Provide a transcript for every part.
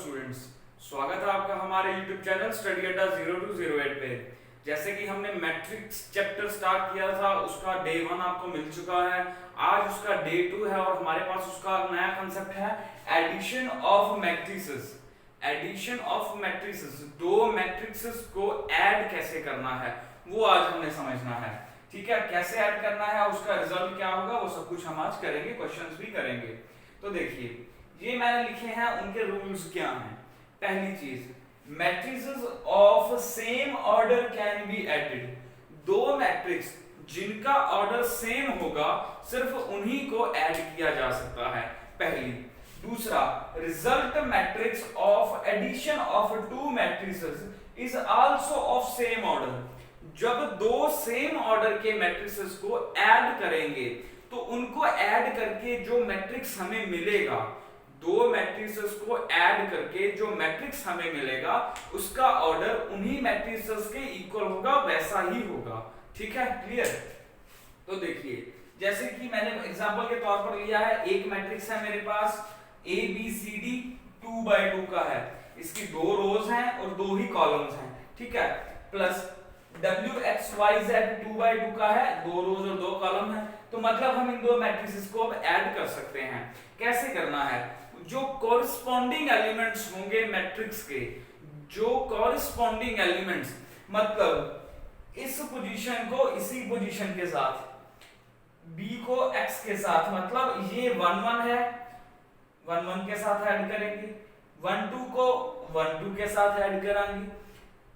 Students, स्वागत है आपका हमारे YouTube चैनल स्टडी अड्डा 0208 पे। जैसे कि हमने मैट्रिक्स चैप्टर स्टार्ट किया था, उसका डे 1 आपको मिल चुका है। आज उसका डे 2 है और हमारे पास उसका नया कंसेप्ट है addition of matrices. Addition of matrices, दो मैट्रिसेस को ऐड कैसे करना है वो आज हमें समझना है। ठीक है, कैसे ऐड करना है, उसका रिजल्ट क्या होगा, वो सब कुछ हम आज करेंगे, क्वेश्चंस भी करेंगे। तो देखिए, ये मैंने लिखे हैं, उनके रूल्स क्या हैं। पहली चीज, matrices of same order can be added. दो मैट्रिक्स जिनका ऑर्डर सेम होगा सिर्फ उन्हीं को ऐड किया जा सकता है, पहली। दूसरा, result matrix of addition of two matrices is also of same order. जब दो सेम ऑर्डर के मैट्रिसेस को ऐड करेंगे तो उनको ऐड करके जो मैट्रिक्स हमें मिलेगा, दो मैट्रिसेस को ऐड करके जो मैट्रिक्स हमें मिलेगा उसका ऑर्डर उन्हीं मैट्रिसेस के इक्वल होगा, वैसा ही होगा। ठीक है, क्लियर। तो देखिए, जैसे कि मैंने एग्जांपल के तौर पर लिया है, एक मैट्रिक्स है मेरे पास A B C D 2x2 का है। इसकी दो रोज हैं और दो ही कॉलम्स हैं। ठीक है, प्लस WXYZ 2x2 का है, दो रोज और दो कॉलम है। तो मतलब हम इन दो मैट्रिसेस को अब ऐड कर सकते हैं। कैसे करना है, जो कॉरस्पॉन्डिंग एलिमेंट्स होंगे मैट्रिक्स के, जो कॉरस्पॉन्डिंग एलिमेंट्स मतलब इस पोजीशन को इसी पोजीशन के साथ, b को x के साथ, मतलब ये 1 1 है, 1 1 के साथ ऐड करेंगे, 1 2 को 1 2 के साथ ऐड कराएंगे,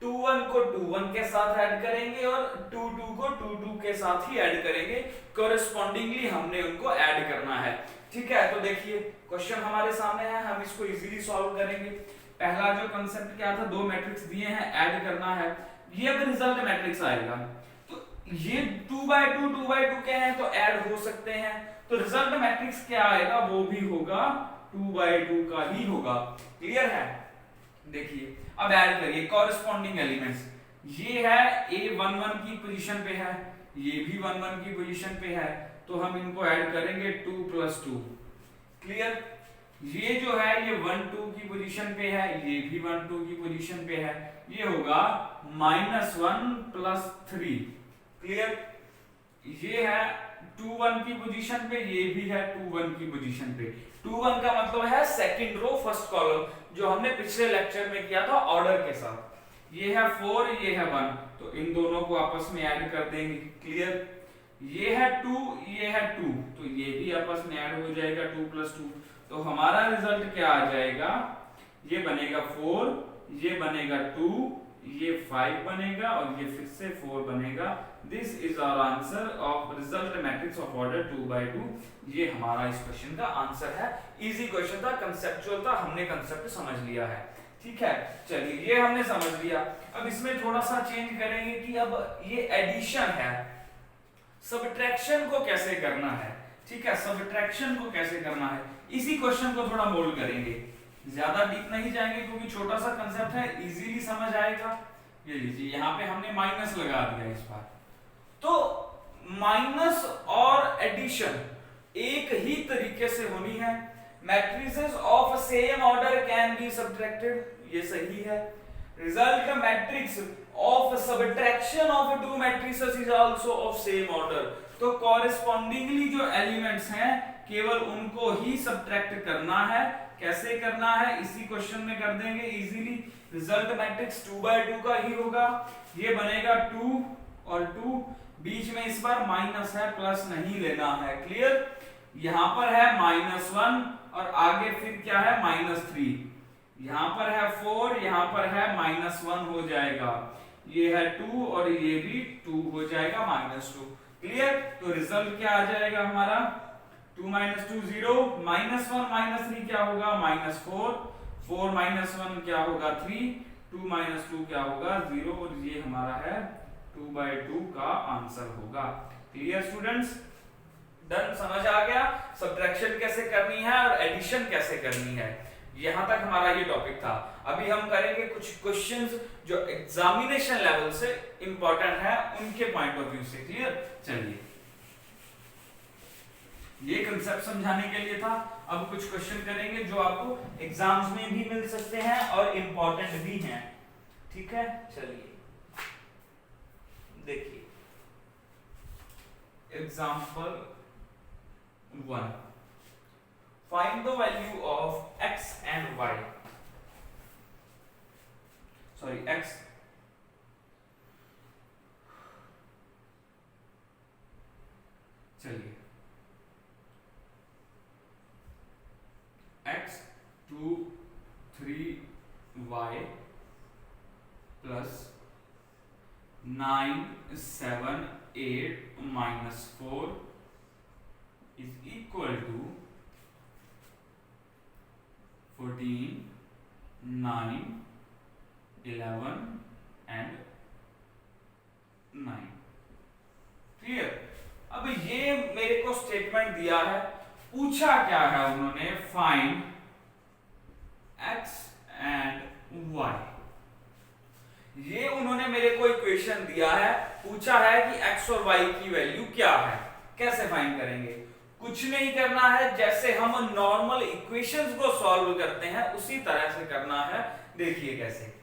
2 1 को 2 1 के साथ ऐड करेंगे और 2 2 को 2 2 के साथ ही ऐड करेंगे। कॉरस्पॉन्डिंगली हमने उनको ऐड करना है। ठीक है, तो देखिए क्वेश्चन हमारे सामने है, हम इसको इजीली सॉल्व करेंगे। पहला जो कांसेप्ट क्या था, दो मैट्रिक्स दिए हैं, ऐड करना है। ये अब रिजल्ट मैट्रिक्स आएगा, तो ये 2x2 के हैं तो ऐड हो सकते हैं। तो रिजल्ट मैट्रिक्स क्या आएगा, वो भी होगा 2x2 का ही होगा। क्लियर है। देखिए, अब ऐड करिए कॉरस्पॉन्डिंग एलिमेंट्स। ये है A 1 1 की पोजीशन पे है, ये भी 1 1 की पोजीशन पे है, तो हम इनको ऐड करेंगे 2 + 2। क्लियर। ये जो है ये 1 2 की पोजीशन पे है, ये भी 1 2 की पोजीशन पे है, ये होगा -1 + 3। क्लियर। ये है 2 1 की पोजीशन पे, ये भी है 2 1 की पोजीशन पे। 2 1 का मतलब है सेकंड रो फर्स्ट कॉलम, जो हमने पिछले लेक्चर में किया था ऑर्डर के साथ। ये है 4, ये है 1, तो इन दोनों को आपस में ऐड कर देंगे। क्लियर। ये है 2, ये है 2, तो ये भी आपस में ऐड हो जाएगा 2 + 2। तो हमारा रिजल्ट क्या आ जाएगा, ये बनेगा 4, ये बनेगा 2, ये 5 बनेगा और ये फिर से 4 बनेगा। This is our answer of result matrix of order 2x2। ये हमारा इस क्वेश्चन का आंसर है। इजी क्वेश्चन था, कंसेप्चुअल था, हमने कंसेप्ट समझ लिया है। ठीक है, चलिए ये हमने समझ लिया। अब इसमें थोड़ा सा चेंज करेंगे कि अब ये एडिशन है, सब्ट्रैक्शन को कैसे करना है। ठीक है, सब्ट्रैक्शन को कैसे करना है, इसी क्वेश्चन को थोड़ा मोल्ड करेंगे। ज्यादा डीप नहीं जाएंगे क्योंकि छोटा सा कंसेप्ट है, इजीली समझ आएगा। ये लीजिए, यहाँ पे हमने माइनस लगा दिया इस बार। तो माइनस और एडिशन एक ही तरीके से होनी है। Matrices of same order can be subtracted, ये सही है। Result matrix of subtraction of two matrices is also of same order. तो कॉरेस्पॉन्डिंगली जो एलिमेंट्स हैं केवल उनको ही सब्ट्रैक्ट करना है। कैसे करना है, इसी क्वेश्चन में कर देंगे इजीली। रिजल्ट मैट्रिक्स 2x2 का ही होगा। ये बनेगा 2 और 2, बीच में इस बार माइनस है, प्लस नहीं लेना है। क्लियर। यहां पर है -1 और आगे फिर क्या है -3, यहां पर है 4, यहां पर है -1 हो जाएगा, ये है 2 और ये भी 2 हो जाएगा -2। क्लियर। तो रिजल्ट क्या आ जाएगा हमारा, 2 - 2 0, -1 - 3 क्या होगा -4, 4 - 1 क्या होगा 3, 2 - 2 क्या होगा 0, और ये हमारा है 2x2 का आंसर होगा। क्लियर स्टूडेंट्स, डन, समझ आ गया सब्ट्रैक्शन कैसे करनी है और एडिशन कैसे करनी है। यहां तक हमारा ये टॉपिक था। अभी हम करेंगे कुछ क्वेश्चंस जो एग्जामिनेशन लेवल से इंपॉर्टेंट है, उनके पॉइंट ऑफ व्यू से। क्लियर। चलिए, ये कंसेप्ट समझाने के लिए था। अब कुछ क्वेश्चन करेंगे जो आपको एग्जाम्स में भी मिल सकते हैं और इंपॉर्टेंट भी हैं, ठीक है। चलिए देखिए example 1, find the value of x and y, sorry x, चलिए x 2 3y plus 9 7 8 minus 4 is equal to 14 9 11 and 9। Clear. अब ये मेरे को स्टेटमेंट दिया है, पूछा क्या है उन्होंने, फाइंड x एंड y। ये उन्होंने मेरे को इक्वेशन दिया है, पूछा है कि x और y की वैल्यू क्या है, कैसे फाइंड करेंगे। कुछ नहीं करना है, जैसे हम नॉर्मल इक्वेशंस को सॉल्व करते हैं उसी तरह से करना है। देखिए कैसे,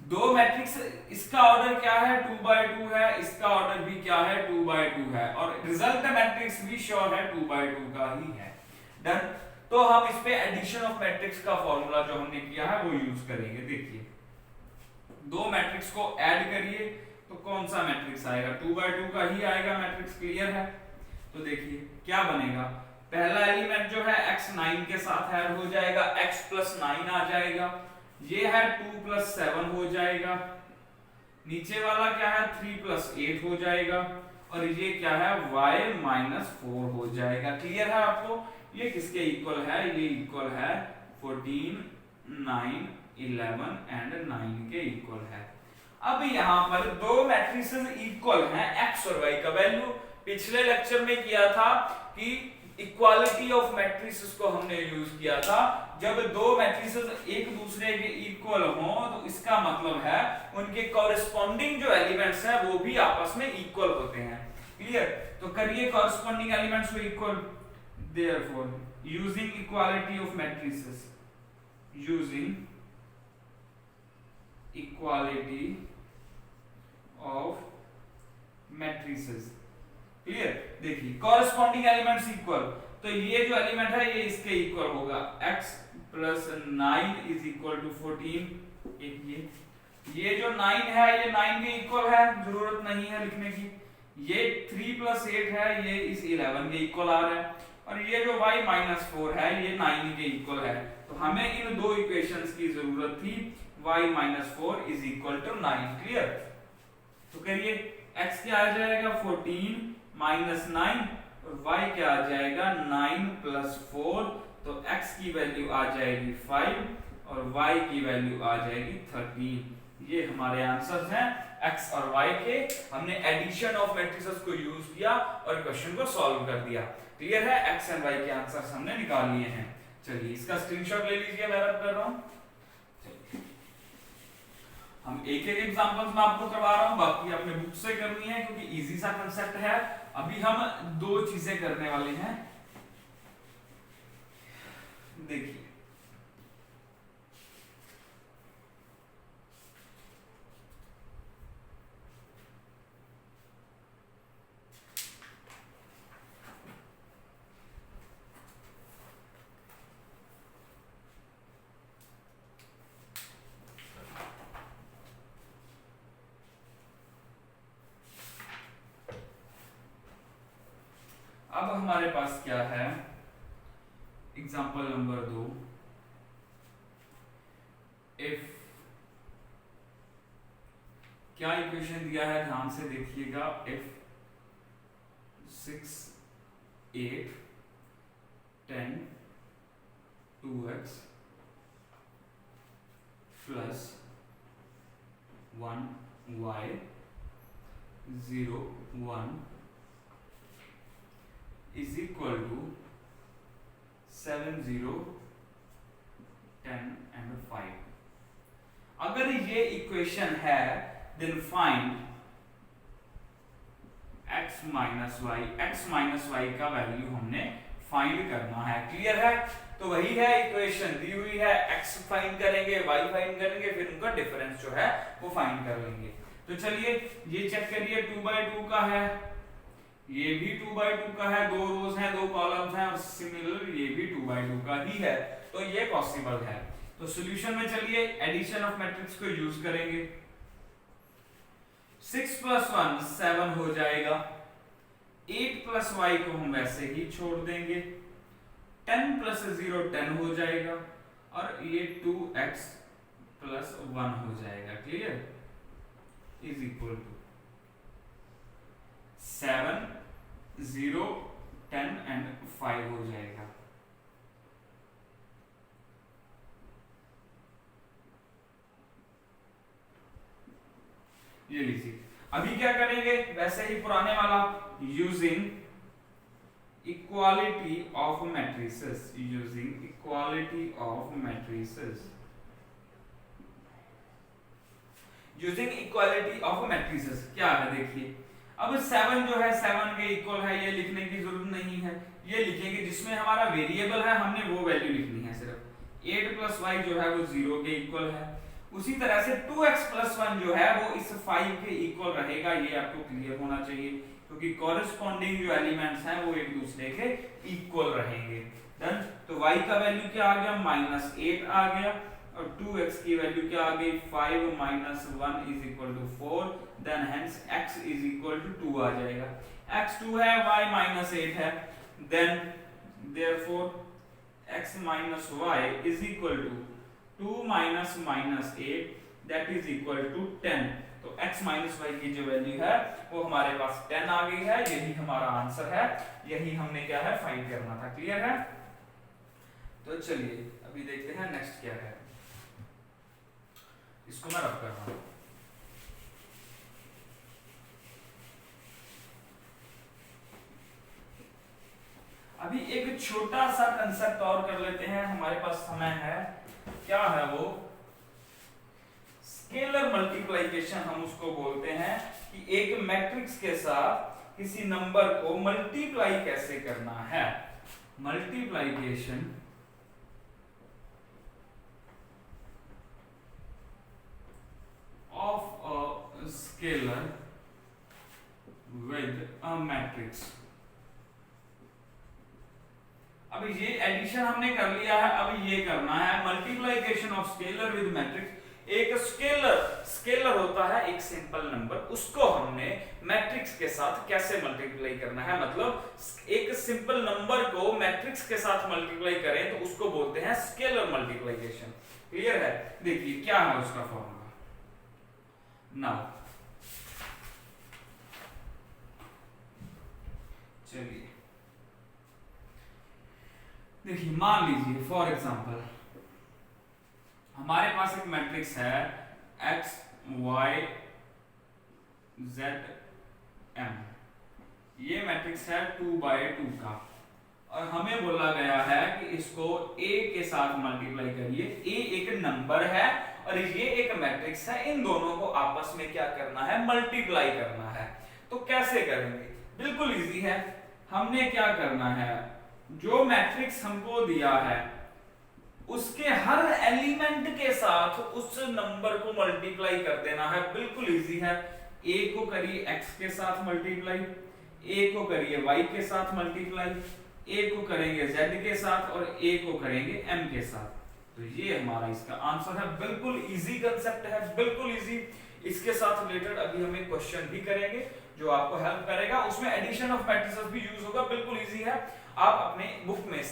दो मैट्रिक्स, इसका ऑर्डर क्या है 2/2 है, इसका ऑर्डर भी क्या है 2/2 है, और रिजल्ट मैट्रिक्स भी श्योर है 2/2 का ही है। डन। तो हम इस पे एडिशन ऑफ मैट्रिक्स का फॉर्मूला जो हमने किया है वो यूज करेंगे। देखिए दो मैट्रिक्स को ऐड करिए तो कौन सा मैट्रिक्स आएगा, 2/2 का ही आएगा मैट्रिक्स, क्लियर है। तो देखिए क्या बनेगा, पहला एलिमेंट जो है x 9 के साथ ऐड हो जाएगा, x + 9 आ जाएगा, ये है 2 + 7 हो जाएगा, नीचे वाला क्या है 3 + 8 हो जाएगा, और ये क्या है y - 4 हो जाएगा। क्लियर है आपको, ये किसके इक्वल है, ये इक्वल है 14 9 11 एंड 9 के इक्वल है। अब यहाँ पर दो मैट्रिसेस इक्वल हैं, x और y का वैल्यू पिछले लेक्चर में किया था कि इक्वालिटी ऑफ मैट्रिसेस को हमने यूज किया था। जब दो मैट्रिसेस एक दूसरे के इक्वल हों तो इसका मतलब है उनके कॉरेस्पॉन्डिंग जो एलिमेंट्स हैं वो भी आपस में इक्वल होते हैं। क्लियर। तो करिए कॉरेस्पॉन्डिंग एलिमेंट्स को equal, therefore using equality of matrices, using equality of matrices, clear. देखिए कॉरेस्पॉन्डिंग एलिमेंट्स इक्वल, तो ये जो एलिमेंट है ये इसके इक्वल होगा, x + 9 = 14। ये जो 9 है ये 9 के इक्वल है, जरूरत नहीं है लिखने की। ये 3 + 8 है, ये इस 11 के इक्वल आ रहा है, और ये जो y - 4 है ये 9 के इक्वल है। तो हमें इन दो इक्वेशंस की जरूरत थी, y - 4 = 9। क्लियर। तो करिए x क्या आ जाएगा 14 - 9 और y क्या आ जाएगा 9 + 4, तो x की वैल्यू आ जाएगी 5 और y की वैल्यू आ जाएगी 13। ये हमारे आंसर्स हैं x और y के। हमने एडिशन ऑफ मैट्रिसेस को यूज किया और क्वेश्चन को सॉल्व कर दिया। क्लियर है, x एंड y के आंसर्स हमने निकाल लिए हैं। चलिए इसका स्क्रीनशॉट ले लीजिए, मैं रब कर रहा हूं। हम एक एक एग्जांपल्स में आपको करवा रहा हूं, बाकी आपने बुक से करनी है क्योंकि इजी सा कांसेप्ट है। अभी हम दो चीजें करने वाले हैं। देखिए अब हमारे पास क्या है, एग्जाम्पल नंबर 2, इफ, क्या इक्वेशन दिया है ध्यान से देखिएगा, if 6 8 10 2x plus 1y 0 1 is equal to 7 0 10 and 5। अगर ये इक्वेशन है then find x - y का वैल्यू हमने फाइंड करना है। क्लियर है। तो वही है, इक्वेशन दी हुई है, x फाइंड करेंगे, y फाइंड करेंगे, फिर उनका डिफरेंस जो है वो फाइंड कर लेंगे। तो चलिए ये चेक करिए, 2/2 का है, ये भी 2/2 का है, 2 रोज हैं 2 कॉलम्स हैं, और सिमिलर ये भी 2/2 का ही है, तो ये पॉसिबल है। तो सॉल्यूशन में चलिए एडिशन ऑफ मैट्रिक्स को यूज करेंगे। 6 + 1 7 हो जाएगा, 8 + y को हम वैसे ही छोड़ देंगे, 10 + 0 10 हो जाएगा, और ये 2x + 1 हो जाएगा। Clear? Is equal to 7 0 10 and 5 हो जाएगा। ये लीजिए, अभी क्या करेंगे, वैसे ही पुराने वाला, using equality of matrices, using equality of matrices, using equality of matrices क्या है देखिए। अब 7 जो है 7 के इक्वल है, ये लिखने की जरूरत नहीं है, ये लिखेंगे जिसमें हमारा वेरिएबल है हमने वो वैल्यू लिखनी है सिर्फ। 8 + y जो है वो 0 के इक्वल है, उसी तरह से 2x + 1 जो है वो इस 5 के इक्वल रहेगा। ये आपको क्लियर होना चाहिए, क्योंकि कॉरेस्पॉन्डिंग जो एलिमेंट्स हैं वो एक दूसरे के इक्वल रहेंगे। डन। तो y का वैल्यू क्या आ गया, -8 आ गया, और 2x की वैल्यू क्या आ गई, 5 - 1 = 4, देन हेंस x = 2 आ जाएगा। x 2 है, y -8 है, then therefore x - y = 2 - -8 that is equal to 10। तो x - y की जो वैल्यू है वो हमारे पास 10 आ गई है, यही हमारा आंसर है, यही हमने क्या है फाइंड करना था। क्लियर है? तो चलिए अभी देखते हैं नेक्स्ट क्या है, इसको मैं रब कर रहा हूं। अभी एक छोटा सा कंसेप्ट और कर लेते हैं, हमारे पास समय है। क्या है वो, स्केलर मल्टीप्लिकेशन हम उसको बोलते हैं, कि एक मैट्रिक्स के साथ किसी नंबर को मल्टीप्लाई कैसे करना है। Multiplication of a scalar with a matrix. अब ये एडिशन हमने कर लिया है, अब ये करना है multiplication of scalar with matrix. एक स्केलर होता है एक सिंपल नंबर, उसको हमने मैट्रिक्स के साथ कैसे मल्टीप्लाई करना है, मतलब एक सिंपल नंबर को मैट्रिक्स के साथ मल्टीप्लाई करें तो उसको बोलते हैं स्केलर मल्टीप्लिकेशन। क्लियर है? देखिए क्या है उसका फॉर्मूला। नाउ चलिए देखिए, मान लीजिए फॉर एग्जांपल हमारे पास एक मैट्रिक्स है x y z m, ये मैट्रिक्स है 2/2 का, और हमें बोला गया है कि इसको a के साथ मल्टीप्लाई करिए। a एक नंबर है और ये एक मैट्रिक्स है, इन दोनों को आपस में क्या करना है, मल्टीप्लाई करना है। तो कैसे करेंगे, बिल्कुल इजी है। हमने क्या करना है, जो मैट्रिक्स हमको दिया है उसके हर एलिमेंट के साथ उस नंबर को मल्टीप्लाई कर देना है। बिल्कुल इजी है। a को करिए x के साथ मल्टीप्लाई, a को करिए y के साथ मल्टीप्लाई, a को करेंगे z के साथ, और a को करेंगे m के साथ। तो ये हमारा इसका आंसर है। बिल्कुल इजी कंसेप्ट है, बिल्कुल इजी। इसके साथ रिलेटेड अभी हम एक क्वेश्चन भी करेंगे जो आपको हेल्प करेगा, उसमें एडिशन ऑफ मैट्रिसेस भी यूज होगा। बिल्कुल इजी है, आप अपने बुक में से